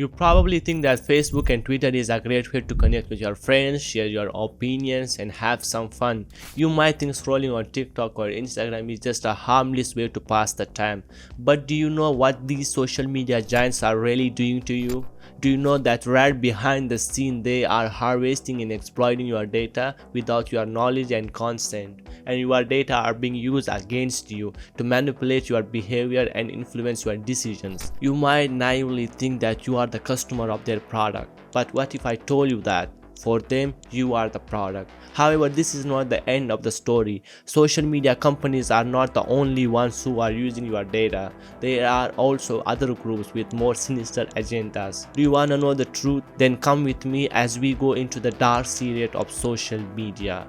You probably think that Facebook and Twitter is a great way to connect with your friends, share your opinions, and have some fun. You might think scrolling on TikTok or Instagram is just a harmless way to pass the time. But do you know what these social media giants are really doing to you? Do you know that right behind the scene they are harvesting and exploiting your data without your knowledge and consent? And your data are being used against you to manipulate your behavior and influence your decisions. You might naively think that you are the customer of their product, but what if I told you that for them you are the product? However, this is not the end of the story. Social media companies are not the only ones who are using your data. There are also other groups with more sinister agendas. Do you want to know the truth? Then come with me as we go into the dark secret of social media.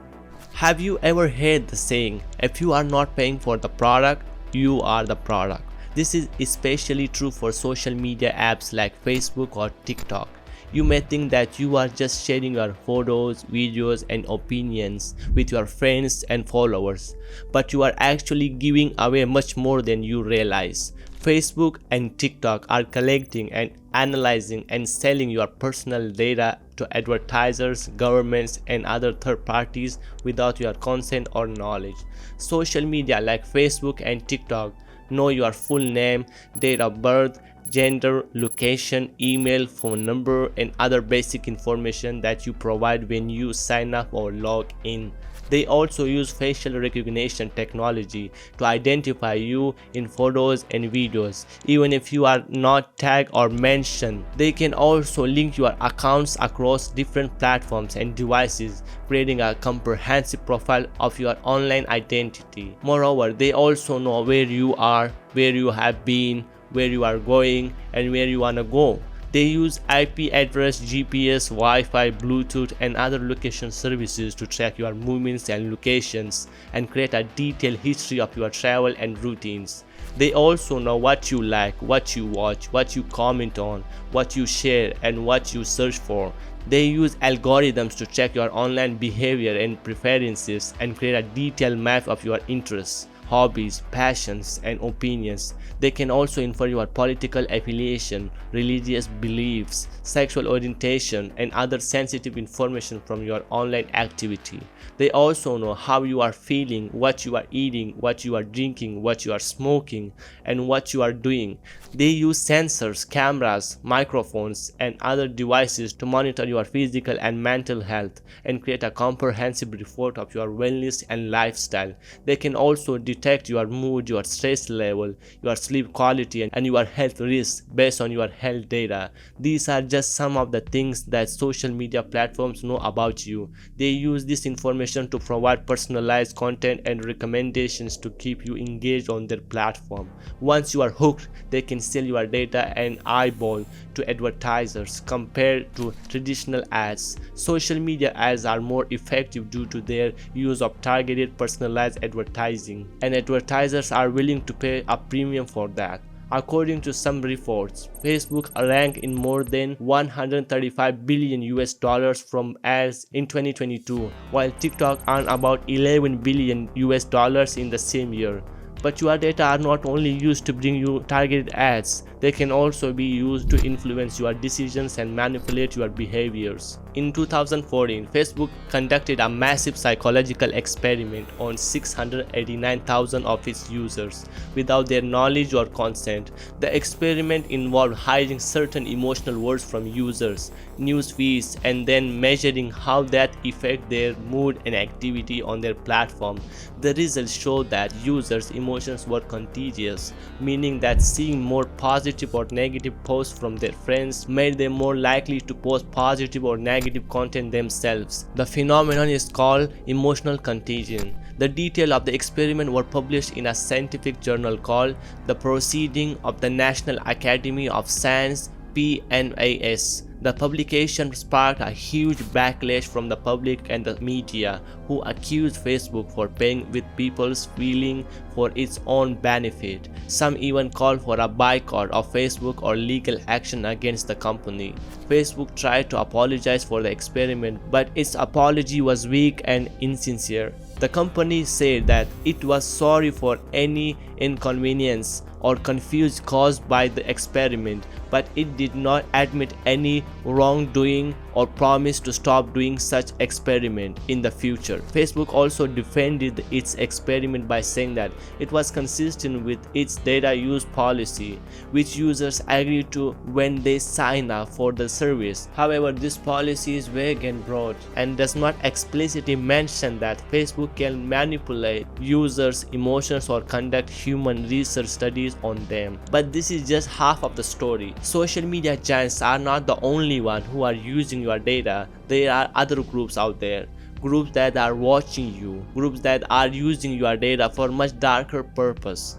Have you ever heard the saying, if you are not paying for the product, you are the product? This is especially true for social media apps like Facebook or TikTok. You may think that you are just sharing your photos, videos, and opinions with your friends and followers, but you are actually giving away much more than you realize. Facebook and TikTok are collecting and analyzing and selling your personal data to advertisers, governments, and other third parties without your consent or knowledge. Social media like Facebook and TikTok know your full name, date of birth, gender, location, email, phone number, and other basic information that you provide when you sign up or log in. They also use facial recognition technology to identify you in photos and videos, even if you are not tagged or mentioned. They can also link your accounts across different platforms and devices, creating a comprehensive profile of your online identity. Moreover, they also know where you are, where you have been, where you are going, and where you wanna go. They use IP address, GPS, Wi-Fi, Bluetooth, and other location services to track your movements and locations and create a detailed history of your travel and routines. They also know what you like, what you watch, what you comment on, what you share, and what you search for. They use algorithms to check your online behavior and preferences and create a detailed map of your interests, hobbies, passions, and opinions. They can also infer your political affiliation, religious beliefs, sexual orientation, and other sensitive information from your online activity. They also know how you are feeling, what you are eating, what you are drinking, what you are smoking, and what you are doing. They use sensors, cameras, microphones, and other devices to monitor your physical and mental health and create a comprehensive report of your wellness and lifestyle. They can also detect your mood, your stress level, your sleep quality, and your health risks based on your health data. These are just some of the things that social media platforms know about you. They use this information to provide personalized content and recommendations to keep you engaged on their platform. Once you are hooked, they can sell your data and eyeball to advertisers compared to traditional ads. Social media ads are more effective due to their use of targeted personalized advertising, and advertisers are willing to pay a premium for that. According to some reports, Facebook ranked in more than 135 billion US dollars from ads in 2022, while TikTok earned about 11 billion US dollars in the same year. But your data are not only used to bring you targeted ads, they can also be used to influence your decisions and manipulate your behaviors. In 2014, Facebook conducted a massive psychological experiment on 689,000 of its users without their knowledge or consent. The experiment involved hiding certain emotional words from users, news feeds, and then measuring how that affected their mood and activity on their platform. The results showed that users' emotions were contagious, meaning that seeing more positive or negative posts from their friends made them more likely to post positive or negative content themselves. The phenomenon is called emotional contagion. The details of the experiment were published in a scientific journal called The Proceedings of the National Academy of Science, PNAS. The publication sparked a huge backlash from the public and the media, who accused Facebook for playing with people's feelings for its own benefit. Some even called for a boycott of Facebook or legal action against the company. Facebook tried to apologize for the experiment, but its apology was weak and insincere. The company said that it was sorry for any inconvenience or confusion caused by the experiment, but it did not admit any wrongdoing or promise to stop doing such experiment in the future. Facebook also defended its experiment by saying that it was consistent with its data use policy, which users agree to when they sign up for the service. However, this policy is vague and broad and does not explicitly mention that Facebook can manipulate users' emotions or conduct human research studies on them. But this is just half of the story. Social media giants are not the only one who are using your data. There are other groups out there, groups that are watching you, groups that are using your data for much darker purpose.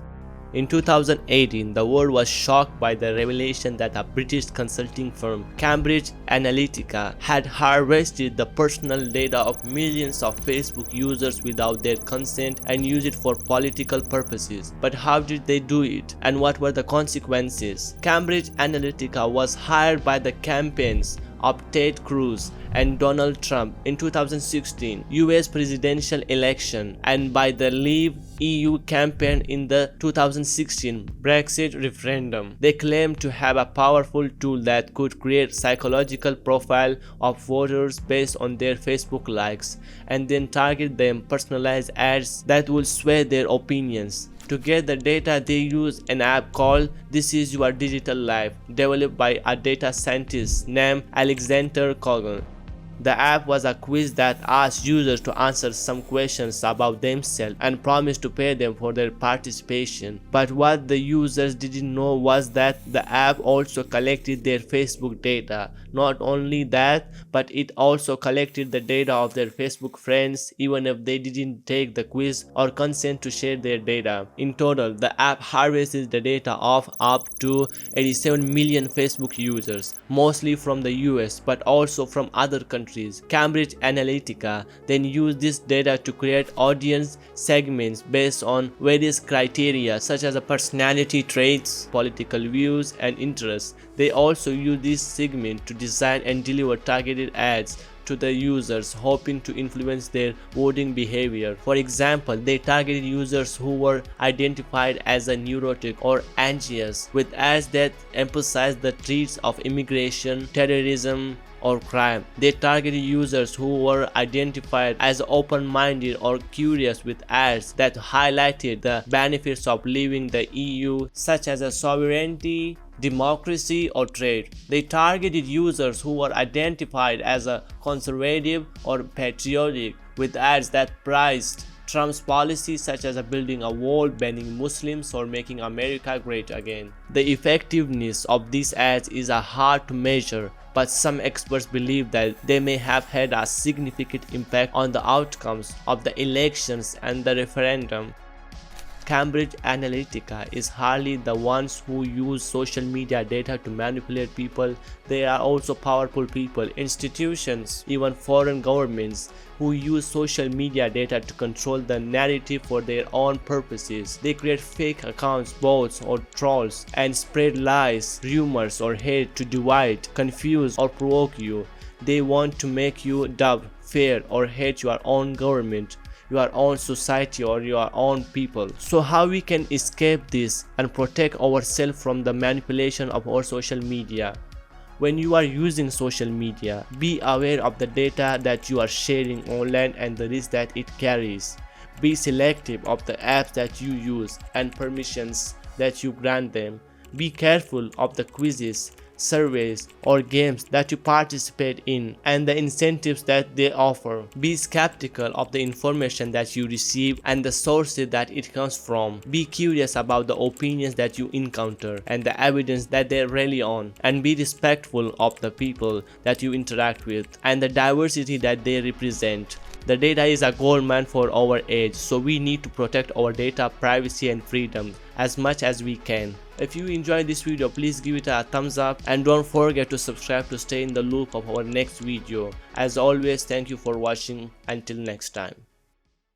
In 2018, the world was shocked by the revelation that a British consulting firm, Cambridge Analytica, had harvested the personal data of millions of Facebook users without their consent and used it for political purposes. But how did they do it? And what were the consequences? Cambridge Analytica was hired by the campaigns of Ted Cruz and Donald Trump in 2016 US presidential election and by the Leave EU campaign in the 2016 Brexit referendum. They claimed to have a powerful tool that could create psychological profile of voters based on their Facebook likes and then target them personalized ads that would sway their opinions. To get the data, they use an app called This Is Your Digital Life, developed by a data scientist named Alexander Kogan. The app was a quiz that asked users to answer some questions about themselves and promised to pay them for their participation. But what the users didn't know was that the app also collected their Facebook data. Not only that, but it also collected the data of their Facebook friends even if they didn't take the quiz or consent to share their data. In total, the app harvests the data of up to 87 million Facebook users, mostly from the US but also from other countries. Cambridge Analytica then used this data to create audience segments based on various criteria such as personality traits, political views, and interests. They also use this segment to design and deliver targeted ads to the users, hoping to influence their voting behavior. For example, they targeted users who were identified as a neurotic or anxious with ads that emphasized the traits of immigration, terrorism, or crime. They targeted users who were identified as open-minded or curious with ads that highlighted the benefits of leaving the EU, such as sovereignty, democracy, or trade. They targeted users who were identified as a conservative or patriotic with ads that prized Trump's policies such as building a wall, banning Muslims, or making America great again. The effectiveness of these ads is hard to measure, but some experts believe that they may have had a significant impact on the outcomes of the elections and the referendum. Cambridge Analytica is hardly the ones who use social media data to manipulate people. There are also powerful people, institutions, even foreign governments who use social media data to control the narrative for their own purposes. They create fake accounts, bots, or trolls and spread lies, rumors, or hate to divide, confuse, or provoke you. They want to make you doubt, fear, or hate your own government, your own society, or your own people. So how we can escape this and protect ourselves from the manipulation of our social media? When you are using social media, be aware of the data that you are sharing online and the risk that it carries. Be selective of the apps that you use and permissions that you grant them. Be careful of the quizzes, surveys, or games that you participate in and the incentives that they offer. Be skeptical of the information that you receive and the sources that it comes from. Be curious about the opinions that you encounter and the evidence that they rely on, and be respectful of the people that you interact with and the diversity that they represent. The data is a goldmine for our age, so we need to protect our data, privacy, and freedom as much as we can. If you enjoyed this video, please give it a thumbs up and don't forget to subscribe to stay in the loop of our next video. As always, thank you for watching. Until next time.